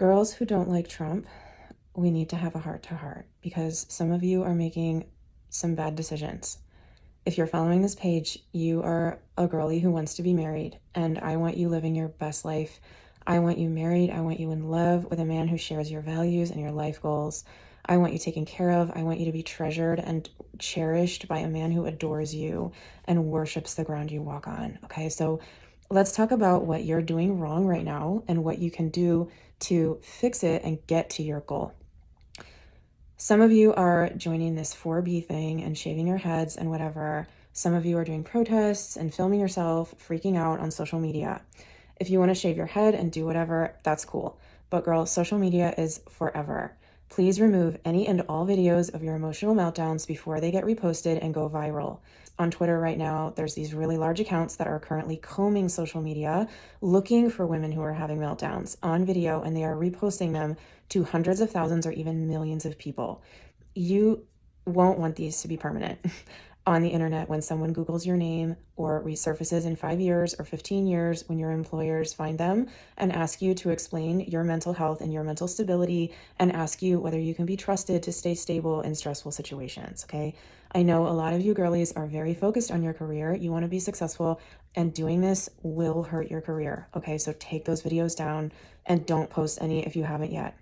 Girls who don't like Trump, we need to have a heart to heart because some of you are making some bad decisions. If you're following this page, you are a girly who wants to be married, and I want you living your best life. I want you married. I want you in love with a man who shares your values and your life goals. I want you taken care of. I want you to be treasured and cherished by a man who adores you and worships the ground you walk on. Okay, so let's talk about what you're doing wrong right now and what you can do to fix it and get to your goal. Some of you are joining this 4B thing and shaving your heads and whatever. Some of you are doing protests and filming yourself freaking out on social media. If you want to shave your head and do whatever, that's cool. But girl, social media is forever. Please remove any and all videos of your emotional meltdowns before they get reposted and go viral. On Twitter right now, there's these really large accounts that are currently combing social media, looking for women who are having meltdowns on video, and they are reposting them to hundreds of thousands or even millions of people. You won't want these to be permanent. On the internet, when someone Googles your name or resurfaces in 5 years or 15 years, when your employers find them and ask you to explain your mental health and your mental stability and ask you whether you can be trusted to stay stable in stressful situations, okay? I know a lot of you girlies are very focused on your career. You want to be successful, and doing this will hurt your career, okay? So take those videos down and don't post any if you haven't yet.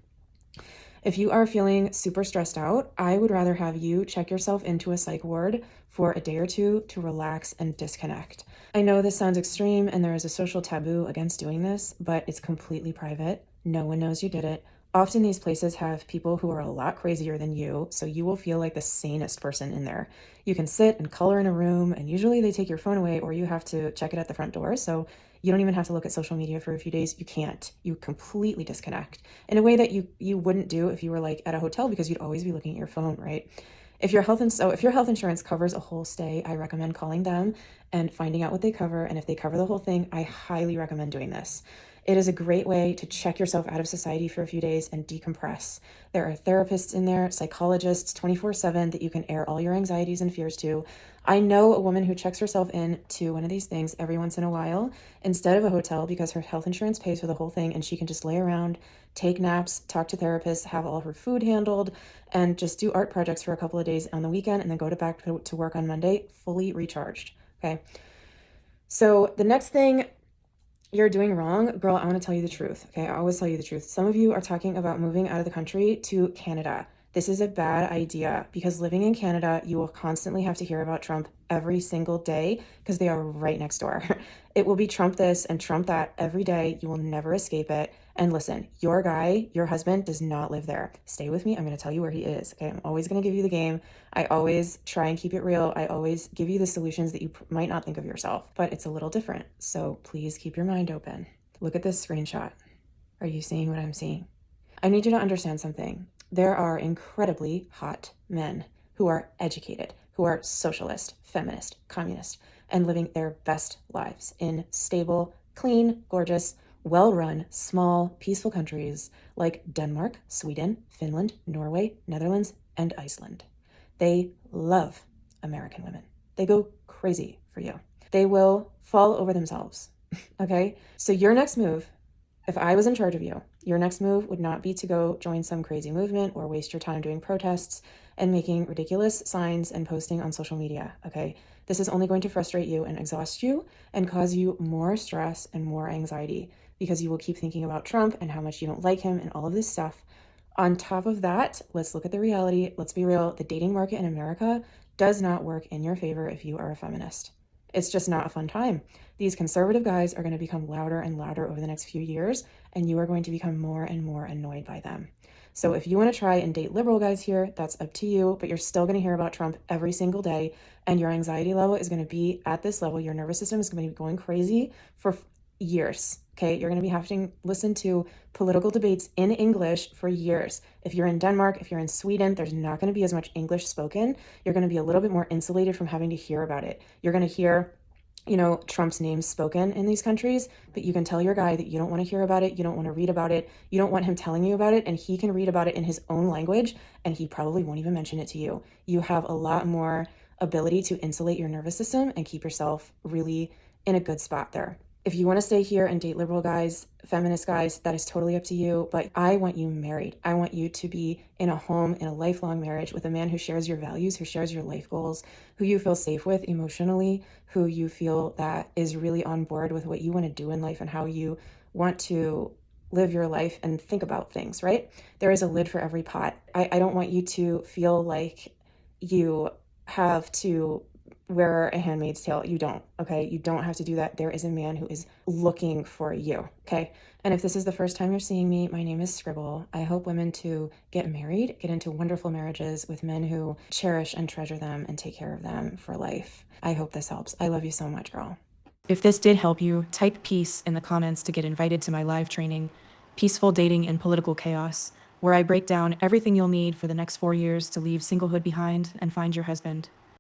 If you are feeling super stressed out, I would rather have you check yourself into a psych ward for a day or two to relax and disconnect. I know this sounds extreme and there is a social taboo against doing this, but it's completely private. No one knows you did it. Often these places have people who are a lot crazier than you, so you will feel like the sanest person in there. You can sit and color in a room, and usually they take your phone away or you have to check it at the front door, so you don't even have to look at social media for a few days. You can't. You completely disconnect in a way that you wouldn't do if you were like at a hotel, because you'd always be looking at your phone, right? If your health insurance covers a whole stay, I recommend calling them and finding out what they cover. And if they cover the whole thing, I highly recommend doing this. It is a great way to check yourself out of society for a few days and decompress. There are therapists in there, psychologists 24/7 that you can air all your anxieties and fears to. I know a woman who checks herself in to one of these things every once in a while instead of a hotel because her health insurance pays for the whole thing, and she can just lay around, take naps, talk to therapists, have all her food handled, and just do art projects for a couple of days on the weekend and then go back to work on Monday fully recharged. Okay. So the next thing you're doing wrong, girl, I want to tell you the truth. Okay, I always tell you the truth. Some of you are talking about moving out of the country to Canada. This is a bad idea because living in Canada, you will constantly have to hear about Trump every single day because they are right next door. It will be Trump this and Trump that every day. You will never escape it. And listen, your guy, your husband does not live there. Stay with me. I'm going to tell you where he is. Okay, I'm always going to give you the game. I always try and keep it real. I always give you the solutions that you might not think of yourself, but it's a little different. So please keep your mind open. Look at this screenshot. Are you seeing what I'm seeing? I need you to understand something. There are incredibly hot men who are educated, who are socialist, feminist, communist, and living their best lives in stable, clean, gorgeous, well-run, small, peaceful countries like Denmark, Sweden, Finland, Norway, Netherlands, and Iceland. They love American women. They go crazy for you. They will fall over themselves. Okay? So your next move, if I was in charge of you, your next move would not be to go join some crazy movement or waste your time doing protests and making ridiculous signs and posting on social media, okay? This is only going to frustrate you and exhaust you and cause you more stress and more anxiety because you will keep thinking about Trump and how much you don't like him and all of this stuff. On top of that, let's look at the reality. Let's be real. The dating market in America does not work in your favor if you are a feminist. It's just not a fun time. These conservative guys are going to become louder and louder over the next few years, and you are going to become more and more annoyed by them. So if you want to try and date liberal guys here, that's up to you, but you're still going to hear about Trump every single day, and your anxiety level is going to be at this level. Your nervous system is going to be going crazy for years, okay? You're going to be having to listen to political debates in English for years. If you're in Denmark, if you're in Sweden, there's not going to be as much English spoken. You're going to be a little bit more insulated from having to hear about it. You're going to hear Trump's name spoken in these countries, but you can tell your guy that you don't want to hear about it, you don't want to read about it, you don't want him telling you about it, and he can read about it in his own language, and he probably won't even mention it to you. You have a lot more ability to insulate your nervous system and keep yourself really in a good spot there. If you want to stay here and date liberal guys, feminist guys, that is totally up to you. But I want you married. I want you to be in a home, in a lifelong marriage with a man who shares your values, who shares your life goals, who you feel safe with emotionally, who you feel that is really on board with what you want to do in life and how you want to live your life and think about things, right? There is a lid for every pot. I don't want you to feel like you have to wear a handmaid's tale. You don't, okay? You don't have to do that. There is a man who is looking for you, okay? And if this is the first time you're seeing me, my name is Scribble. I help women to get married, get into wonderful marriages with men who cherish and treasure them and take care of them for life. I hope this helps. I love you so much, girl. If this did help you, type peace in the comments to get invited to my live training, Peaceful Dating in Political Chaos, where I break down everything you'll need for the next 4 years to leave singlehood behind and find your husband.